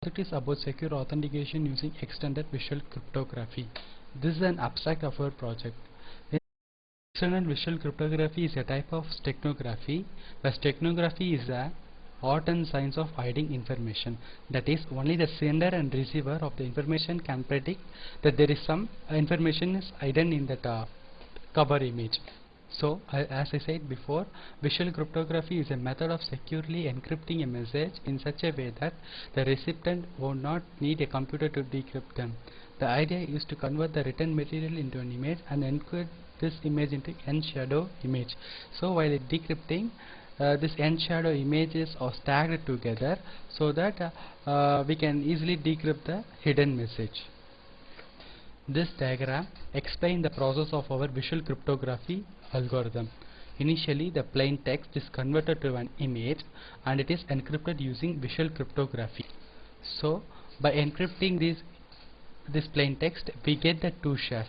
It is about secure authentication using extended visual cryptography. This is an abstract of our project. Extended visual cryptography is a type of steganography. The steganography is the art and science of hiding information. That is, only the sender and receiver of the information can predict that there is some information is hidden in that cover image. So, as I said before, visual cryptography is a method of securely encrypting a message in such a way that the recipient would not need a computer to decrypt them. The idea is to convert the written material into an image and encode this image into n-shadow image. So, while decrypting, this n-shadow images are stacked together so that we can easily decrypt the hidden message. This diagram explains the process of our visual cryptography algorithm. Initially, the plain text is converted to an image and it is encrypted using visual cryptography. So, by encrypting this plain text, we get the two shares.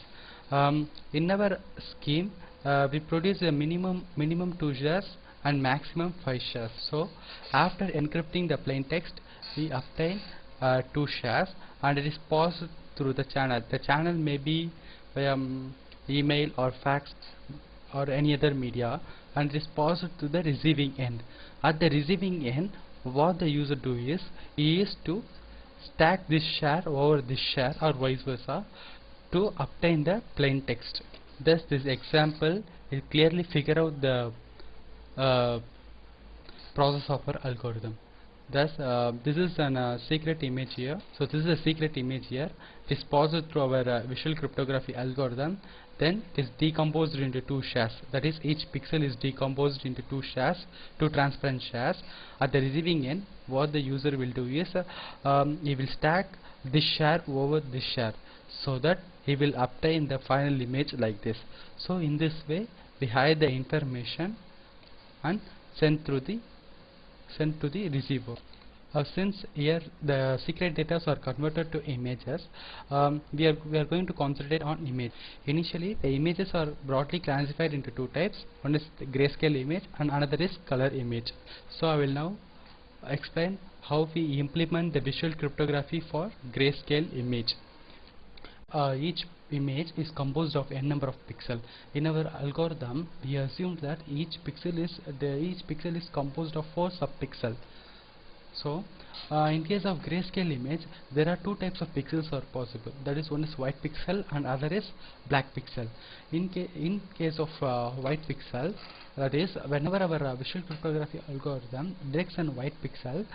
In our scheme, we produce a minimum 2 shares and maximum 5 shares. So, after encrypting the plain text, we obtain 2 shares and it is passed through the channel. The channel may be email or fax or any other media, and it is passed to the receiving end. At the receiving end, what the user do is, he is to stack this share over this share or vice versa to obtain the plain text. Thus, this example will clearly figure out the process of our algorithm. Thus, this is a secret image here. So, this is a secret image here. It is passed through our visual cryptography algorithm. Then it is decomposed into 2 shares. That is, each pixel is decomposed into 2 shares, 2 transparent shares. At the receiving end, what the user will do is, he will stack this share over this share, so that he will obtain the final image like this. So, in this way, we hide the information and send to the receiver. Since here the secret data are converted to images, we are going to concentrate on image. Initially, the images are broadly classified into 2 types. One is the grayscale image and another is color image. So, I will now explain how we implement the visual cryptography for grayscale image. Each image is composed of n number of pixels. In our algorithm, we assume that each pixel is composed of 4 subpixels. So, in case of grayscale image, there are 2 types of pixels are possible. That is, one is white pixel and other is black pixel. In case of white pixel, that is, whenever our visual cryptography algorithm detects a white pixel,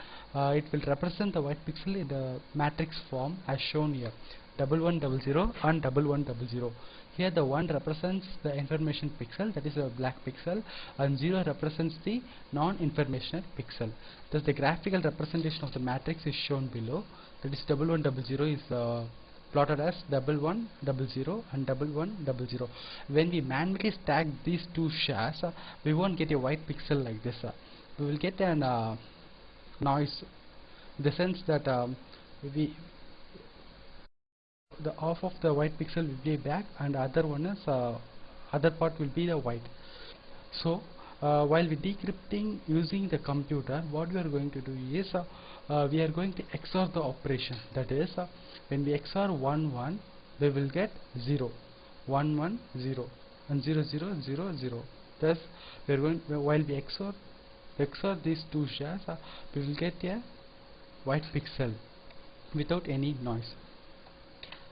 it will represent the white pixel in the matrix form as shown here. 1100 and 1100. Here the 1 represents the information pixel, that is a black pixel, and 0 represents the non-informational pixel. Thus the graphical representation of the matrix is shown below. That is 1100 is plotted as 1100 and 1100. When we manually stack these 2 shares, we won't get a white pixel like this. We will get an noise, in the sense that the half of the white pixel will be black and other one is other part will be the white. So, while we decrypting using the computer, what we are going to do is we are going to XOR the operation. That is, when we XOR 1 1, we will get 0, 1 1 0 and 0 0 0 0. Thus, we are going, while we XOR these 2 shares, we will get a white pixel without any noise.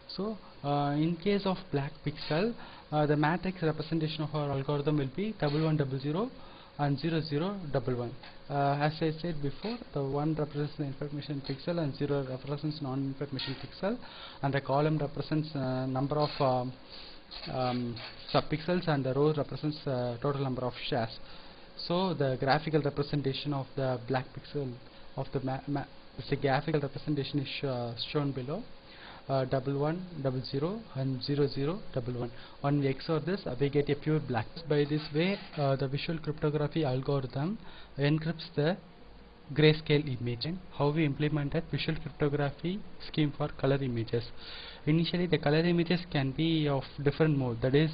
So, in case of black pixel, the matrix representation of our algorithm will be 1100 and 0011. As I said before, the 1 represents the information pixel and 0 represents non-information pixel, and the column represents number of subpixels, and the row represents total number of shares. So, the graphical representation of the black pixel of the graphical representation is shown below. 1100 and 0011. When we XOR this, we get a pure black. By this way, the visual cryptography algorithm encrypts the grayscale image. And how we implemented visual cryptography scheme for color images. Initially, the color images can be of different mode. That is,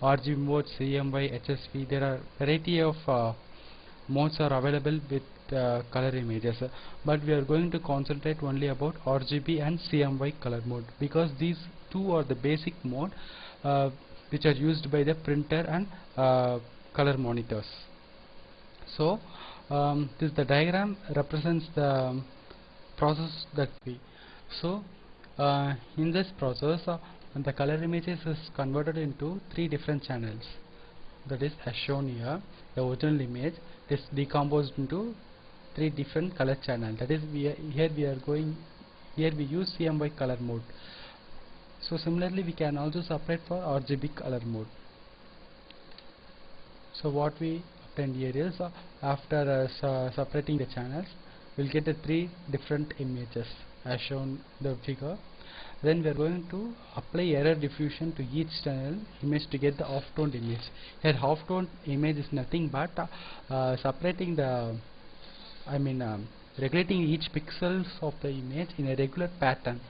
RGB mode, CMY, HSV. There are variety of modes are available with color images, but we are going to concentrate only about RGB and CMY color mode, because these two are the basic mode which are used by the printer and color monitors. So this the diagram represents the process that we so in this process the color images is converted into three different channels, that is as shown here. The original image is decomposed into three different color channels, that is here we use CMY color mode. So similarly we can also separate for RGB color mode. So what we obtained here is after separating the channels, we'll get the three different images as shown in the figure. Then we are going to apply error diffusion to each channel image to get the half-toned image. Here half-toned image is nothing but separating the regulating each pixels of the image in a regular pattern,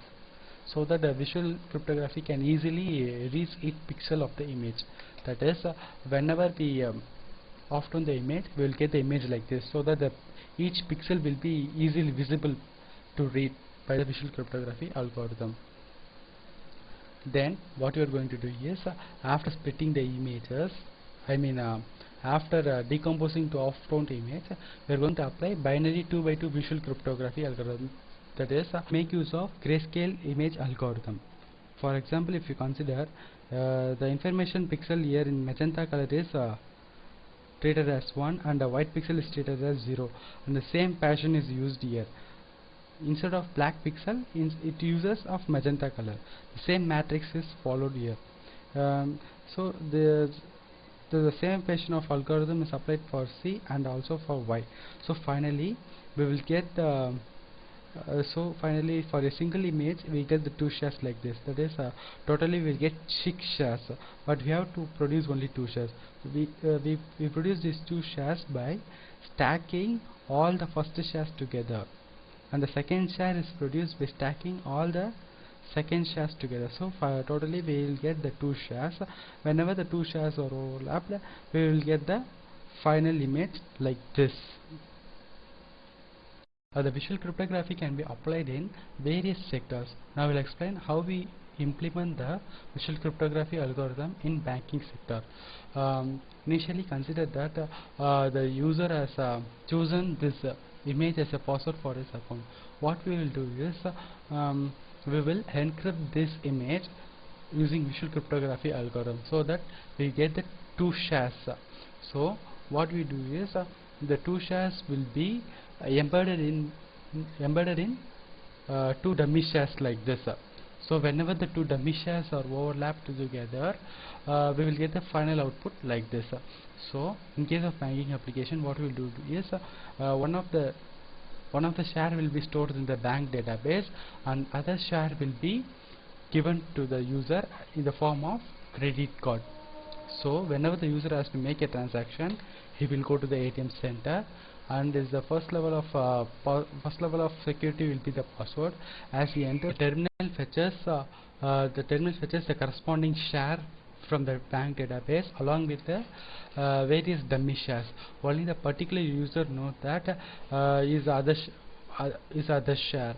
so that the visual cryptography can easily reach each pixel of the image. That is, whenever we half-tone the image, we will get the image like this, so that each pixel will be easily visible to read by the visual cryptography algorithm. Then what you are going to do is after splitting the images, after decomposing to half-toned image, we are going to apply binary 2x2 visual cryptography algorithm, that is make use of grayscale image algorithm. For example, if you consider the information pixel here in magenta color is treated as 1 and the white pixel is treated as 0, and the same pattern is used here. Instead of black pixel, it uses of magenta color. The same matrix is followed here. So the same pattern of algorithm is applied for C and also for Y. So finally we will get the finally for a single image we get the two shares like this, that is totally we will get 6 shares, but we have to produce only 2 shares. We produce these 2 shares by stacking all the first shares together, and the second share is produced by stacking all the second shares together. So totally we will get the 2 shares. Whenever the 2 shares are overlapped, we will get the final image like this. The visual cryptography can be applied in various sectors. Now we'll explain how we implement the visual cryptography algorithm in banking sector. Initially consider that the user has chosen this image as a password for his account. What we will do is we will encrypt this image using visual cryptography algorithm, so that we get the 2 shares. So what we do is the 2 shares will be embedded in 2 dummy shares like this. So whenever the 2 dummy shares are overlapped together, we will get the final output like this. So in case of banking application, what we will do is one of the share will be stored in the bank database, and other share will be given to the user in the form of credit card. So whenever the user has to make a transaction, he will go to the ATM center, and is the first level of security will be the password. As he enters, the terminal fetches the corresponding share from the bank database along with the various dummy shares. Only the particular user knows that is other share.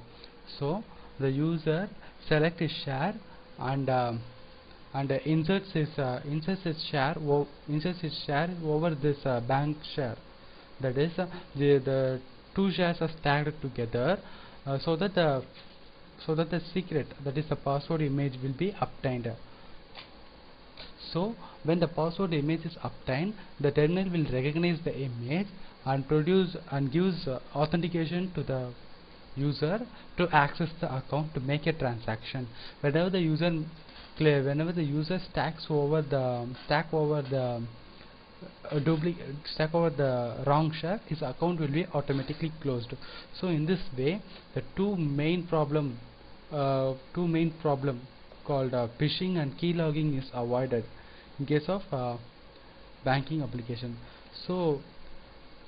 So the user selects his share and inserts his share over this bank share. That is the 2 shares are stacked together, so that the secret, that is the password image, will be obtained. So when the password image is obtained, the terminal will recognize the image and gives authentication to the user to access the account to make a transaction. Whenever the user stacks over the wrong share, his account will be automatically closed. So in this way, the two main problem called phishing and keylogging is avoided in case of banking application. So